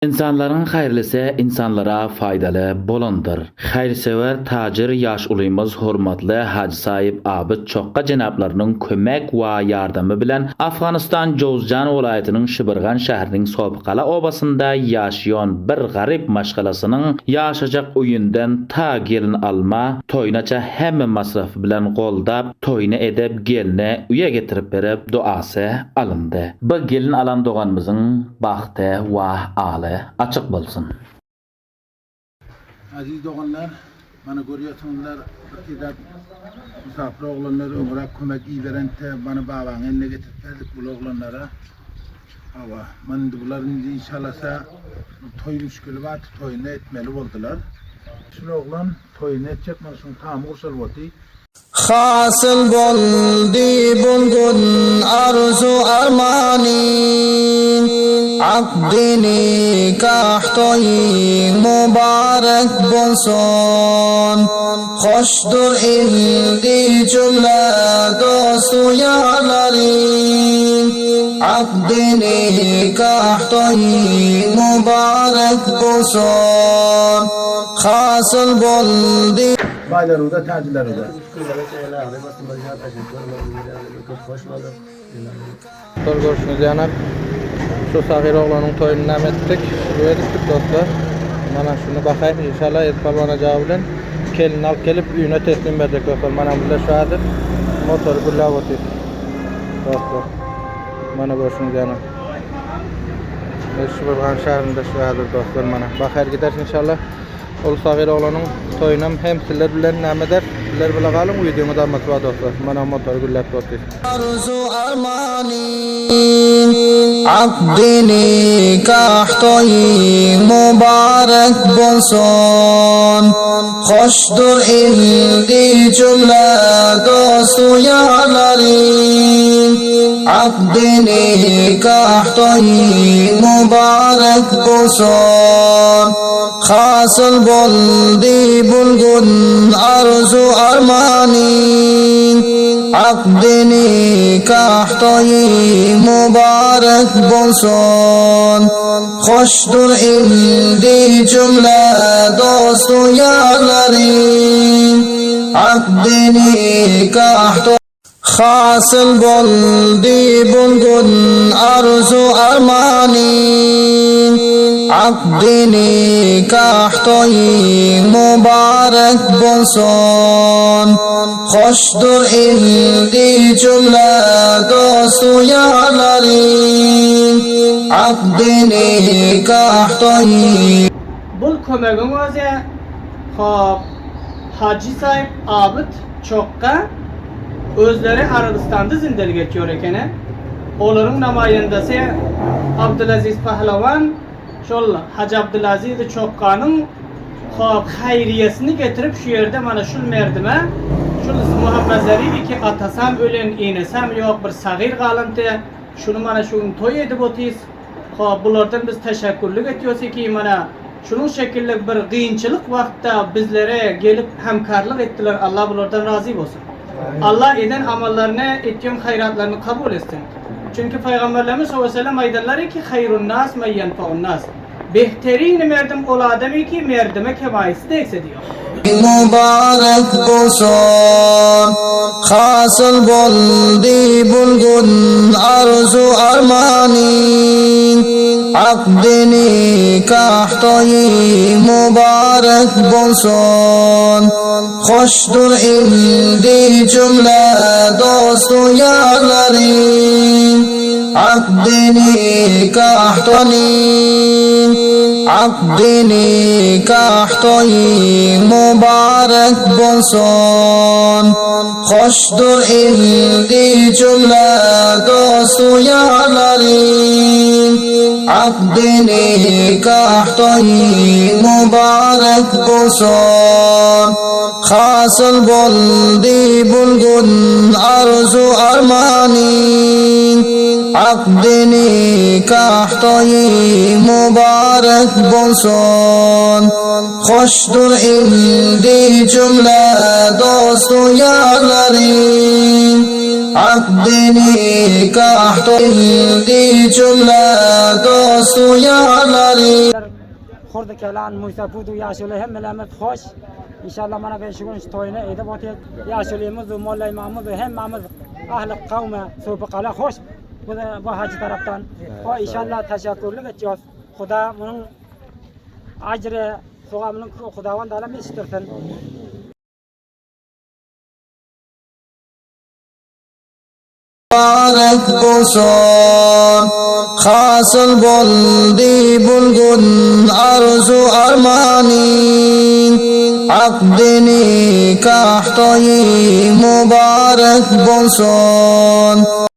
İnsanların hayırlısı insanlara faydalı bolandır. Hayırsever tacir yaş uluyumuz hurmatly Hacı Sayip Abid Çokka cenaplarının kömek ve yardımı bilen Afganistan Jowzjan welaýatynyň Şybyrgan şäheriniň Sobykala obasında yaşayan bir garip maşgalasının yaşajak uyundan ta gelin alma toynaça hemme masrafy bilen goldap toyna edip gelne uya getirip berip duasy alındy. Bu gelin alan doganymyzyň bagty we aly açık bolsun. Aziz doğanlar, bana görüyorsunuzlar, ikidap misafir oğlanları ömre kömek iyi veren te bana babanın eline getirip verdik bu oğlanlara. Hava, ben de bunların inşallahsa toy müşkülü var, toyunu etmeli oldular. Şu oğlan toyunu edecek, bana şunu tamam usul oldu. Hasıl boldi bulgun arzu armanin Akdini kahtoyi mübarek bolsun Hoşdur ildi cümle dostu yarlarin Akdini kahtoyi mübarek bolsun Hasıl boldi Baylar oda, tacirler oda. Görüşürüz yanar. Şu sagir oğlanın toyunu nam ettik. Şunu edittik dostlar. Mana şunu bakayım inşallah et palvanacağı bilen kelini alıp gelip üyüne teslim berdik dostlar. Mana burada şu adır motor gullav otyr. Dostlar. Mana görüşürüz yanar. Şybyrgan şäherinde şu adır dostlar mana. Bakar gider inşallah. Ol sagir oğlanın toyunam hem sizler bilen nam eder. Sizler bile kalın videomu da matva dostlar. Mana motor gullav otyr. Arzu armanin Akdini kahtoyi mübarek bolsun Hoşdur ildi cümle dostu yarlarin Akdini kahtoyi mübarek bolsun Hasıl boldi bulgun arzu armanin Akdini kahtoyi mübarek bolsun Hoşdur ildi cümle dostu yarlarin Akdini kahtoyi Hasıl boldi bulgun arzu armanin Akdini kahtoyi mübarek bolsun Hoşdur ildi cümle dostu yarlarin Akdini kahtoyi Bul kömegiňize hop Hacı Sayip Abid Çokka özleri Arabistanda zindelik geçiyor ekene. Oların namayendesi Abdülaziz Pahlavan şol Hacı Abdülaziz Çokka'nın hayriyesini getirip şu yerde mana şul merdime şul muhabbazari ki atasam ölen inesem yok bir sagir galante şunu mana şunu toy edip otiz. Bulardan biz teşekkürlük ediyoruz ki mana şunun şekilde bir kıyınçılık vakitte bizlere gelip hemkarlık ettiler. Allah bulardan razı olsun. Allah eden amallarını, ettiğim hayratlarını kabul etsin. Çünkü Peygamberlerimiz sallallahu aleyhi ve sellem aydarlar ki hayrun nas men yenfa'un nas. Behterin merdim ol ademi ki merdime kemayisi de diyor. Mübarek bolsun Hasıl boldi bulgun arzu armanin Akdini kahtoyi mübarek bolsun Hoşdur ildi cümle dostu yarlarin Akdini kahtoyi Akdini kahtoyi mübarek bolsun Hoşdur ildi cümle dostu yarlarin Akdini kahtoyi mübarek bolsun Hasıl boldi bulgun arzu armanin Akdini kahtoyi mübarek bulsun. Hoşdur indi cümle dostu yarlarım. Akdini kahtu indi cümle dostu yarlarım. خورد کلان موسافود و یاشوله هم ملامت خوش انشالله منا به شگونش توینه ایده باید یاشوله مز و مولای محمود و هم محمود اهل قوم صوب قلا خوش با حج طرفتان و انشالله تشکرلی بچیاس خدا منون اجر سوغا منون خداوند عالم استرسن Mübarek bulsun, hasıl boldi bulgun arzu armanin. Akdini kahtoyi mübarek bulsun.